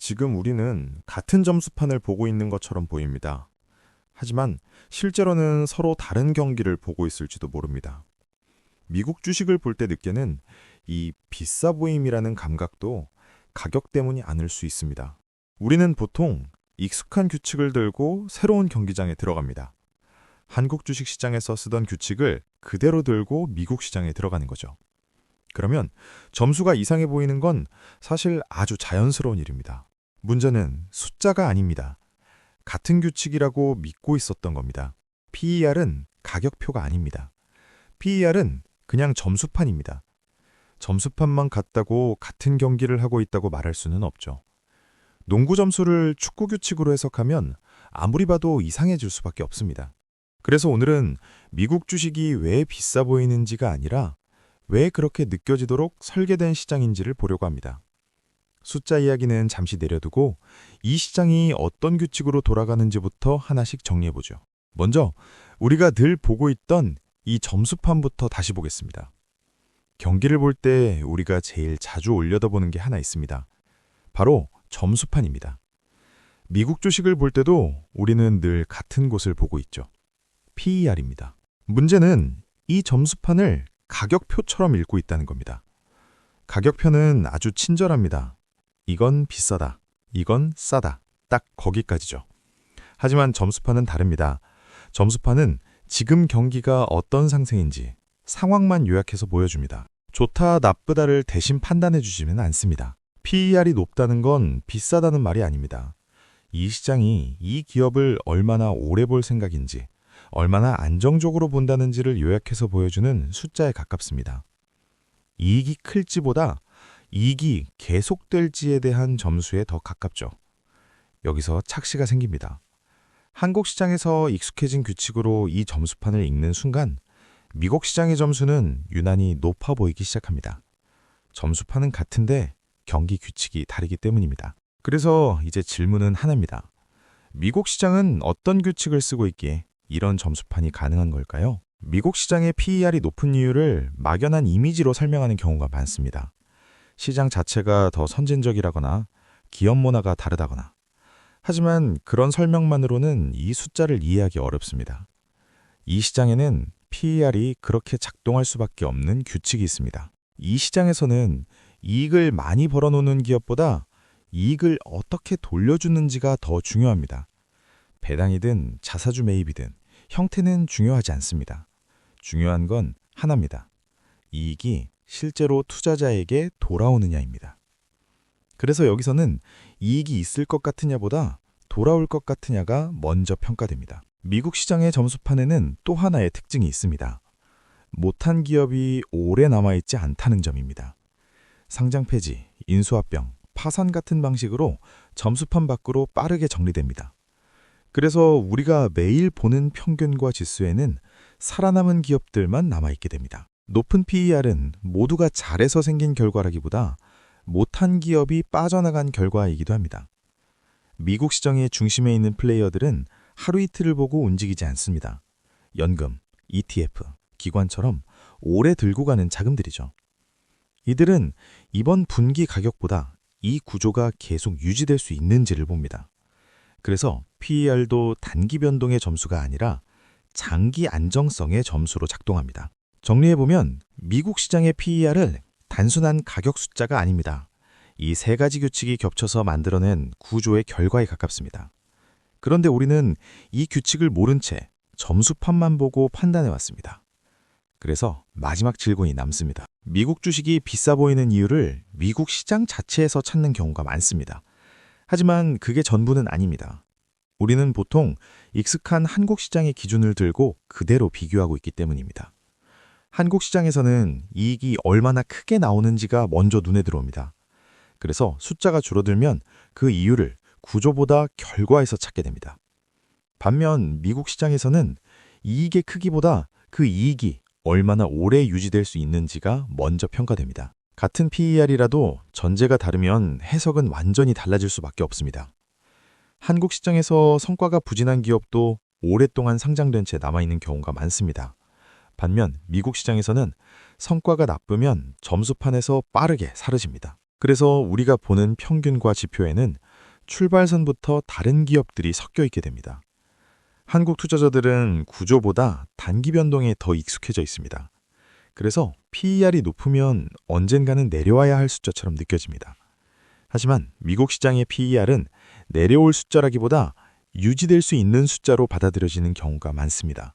지금 우리는 같은 점수판을 보고 있는 것처럼 보입니다. 하지만 실제로는 서로 다른 경기를 보고 있을지도 모릅니다. 미국 주식을 볼 때 느끼는 이 비싸 보임이라는 감각도 가격 때문이 아닐 수 있습니다. 우리는 보통 익숙한 규칙을 들고 새로운 경기장에 들어갑니다. 한국 주식 시장에서 쓰던 규칙을 그대로 들고 미국 시장에 들어가는 거죠. 그러면 점수가 이상해 보이는 건 사실 아주 자연스러운 일입니다. 문제는 숫자가 아닙니다. 같은 규칙이라고 믿고 있었던 겁니다. PER은 가격표가 아닙니다. PER은 그냥 점수판입니다. 점수판만 같다고 같은 경기를 하고 있다고 말할 수는 없죠. 농구 점수를 축구 규칙으로 해석하면 아무리 봐도 이상해질 수밖에 없습니다. 그래서 오늘은 미국 주식이 왜 비싸 보이는지가 아니라 왜 그렇게 느껴지도록 설계된 시장인지를 보려고 합니다. 숫자 이야기는 잠시 내려두고 이 시장이 어떤 규칙으로 돌아가는지부터 하나씩 정리해보죠. 먼저 우리가 늘 보고 있던 이 점수판부터 다시 보겠습니다. 경기를 볼 때 우리가 제일 자주 올려다보는 게 하나 있습니다. 바로 점수판입니다. 미국 주식을 볼 때도 우리는 늘 같은 곳을 보고 있죠. PER입니다. 문제는 이 점수판을 가격표처럼 읽고 있다는 겁니다. 가격표는 아주 친절합니다. 이건 비싸다. 이건 싸다. 딱 거기까지죠. 하지만 점수판은 다릅니다. 점수판은 지금 경기가 어떤 상승인지 상황만 요약해서 보여줍니다. 좋다, 나쁘다를 대신 판단해 주지는 않습니다. PER이 높다는 건 비싸다는 말이 아닙니다. 이 시장이 이 기업을 얼마나 오래 볼 생각인지, 얼마나 안정적으로 본다는지를 요약해서 보여주는 숫자에 가깝습니다. 이익이 클지보다 이익이 계속될지에 대한 점수에 더 가깝죠. 여기서 착시가 생깁니다. 한국 시장에서 익숙해진 규칙으로 이 점수판을 읽는 순간 미국 시장의 점수는 유난히 높아 보이기 시작합니다. 점수판은 같은데 경기 규칙이 다르기 때문입니다. 그래서 이제 질문은 하나입니다. 미국 시장은 어떤 규칙을 쓰고 있기에 이런 점수판이 가능한 걸까요? 미국 시장의 PER이 높은 이유를 막연한 이미지로 설명하는 경우가 많습니다. 시장 자체가 더 선진적이라거나 기업 문화가 다르다거나. 하지만 그런 설명만으로는 이 숫자를 이해하기 어렵습니다. 이 시장에는 PER이 그렇게 작동할 수밖에 없는 규칙이 있습니다. 이 시장에서는 이익을 많이 벌어놓는 기업보다 이익을 어떻게 돌려주는지가 더 중요합니다. 배당이든 자사주 매입이든 형태는 중요하지 않습니다. 중요한 건 하나입니다. 이익이 실제로 투자자에게 돌아오느냐입니다. 그래서 여기서는 이익이 있을 것 같으냐보다 돌아올 것 같으냐가 먼저 평가됩니다. 미국 시장의 점수판에는 또 하나의 특징이 있습니다. 못한 기업이 오래 남아있지 않다는 점입니다. 상장 폐지, 인수합병, 파산 같은 방식으로 점수판 밖으로 빠르게 정리됩니다. 그래서 우리가 매일 보는 평균과 지수에는 살아남은 기업들만 남아있게 됩니다. 높은 PER은 모두가 잘해서 생긴 결과라기보다 못한 기업이 빠져나간 결과이기도 합니다. 미국 시장의 중심에 있는 플레이어들은 하루 이틀을 보고 움직이지 않습니다. 연금, ETF, 기관처럼 오래 들고 가는 자금들이죠. 이들은 이번 분기 가격보다 이 구조가 계속 유지될 수 있는지를 봅니다. 그래서 PER도 단기 변동의 점수가 아니라 장기 안정성의 점수로 작동합니다. 정리해보면 미국 시장의 PER은 단순한 가격 숫자가 아닙니다. 이 세 가지 규칙이 겹쳐서 만들어낸 구조의 결과에 가깝습니다. 그런데 우리는 이 규칙을 모른 채 점수판만 보고 판단해왔습니다. 그래서 마지막 질문이 남습니다. 미국 주식이 비싸 보이는 이유를 미국 시장 자체에서 찾는 경우가 많습니다. 하지만 그게 전부는 아닙니다. 우리는 보통 익숙한 한국 시장의 기준을 들고 그대로 비교하고 있기 때문입니다. 한국 시장에서는 이익이 얼마나 크게 나오는지가 먼저 눈에 들어옵니다. 그래서 숫자가 줄어들면 그 이유를 구조보다 결과에서 찾게 됩니다. 반면 미국 시장에서는 이익의 크기보다 그 이익이 얼마나 오래 유지될 수 있는지가 먼저 평가됩니다. 같은 PER이라도 전제가 다르면 해석은 완전히 달라질 수밖에 없습니다. 한국 시장에서 성과가 부진한 기업도 오랫동안 상장된 채 남아있는 경우가 많습니다. 반면 미국 시장에서는 성과가 나쁘면 점수판에서 빠르게 사라집니다. 그래서 우리가 보는 평균과 지표에는 출발선부터 다른 기업들이 섞여 있게 됩니다. 한국 투자자들은 구조보다 단기 변동에 더 익숙해져 있습니다. 그래서 PER이 높으면 언젠가는 내려와야 할 숫자처럼 느껴집니다. 하지만 미국 시장의 PER은 내려올 숫자라기보다 유지될 수 있는 숫자로 받아들여지는 경우가 많습니다.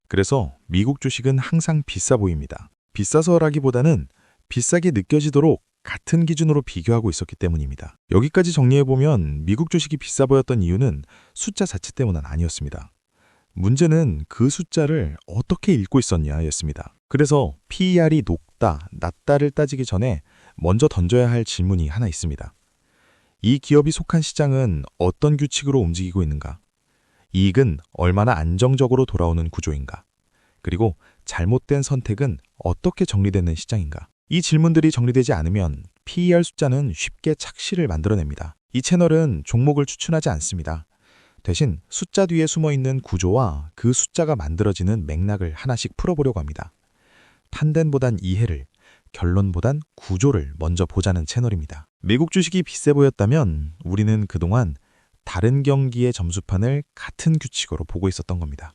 그래서 미국 주식은 항상 비싸 보입니다. 비싸서라기보다는 비싸게 느껴지도록 같은 기준으로 비교하고 있었기 때문입니다. 여기까지 정리해보면 미국 주식이 비싸 보였던 이유는 숫자 자체 때문은 아니었습니다. 문제는 그 숫자를 어떻게 읽고 있었냐였습니다. 그래서 PER이 높다, 낮다를 따지기 전에 먼저 던져야 할 질문이 하나 있습니다. 이 기업이 속한 시장은 어떤 규칙으로 움직이고 있는가? 이익은 얼마나 안정적으로 돌아오는 구조인가? 그리고 잘못된 선택은 어떻게 정리되는 시장인가? 이 질문들이 정리되지 않으면 PER 숫자는 쉽게 착시를 만들어냅니다. 이 채널은 종목을 추천하지 않습니다. 대신 숫자 뒤에 숨어있는 구조와 그 숫자가 만들어지는 맥락을 하나씩 풀어보려고 합니다. 판단보단 이해를, 결론보단 구조를 먼저 보자는 채널입니다. 미국 주식이 비싸 보였다면 우리는 그동안 다른 경기의 점수판을 같은 규칙으로 보고 있었던 겁니다.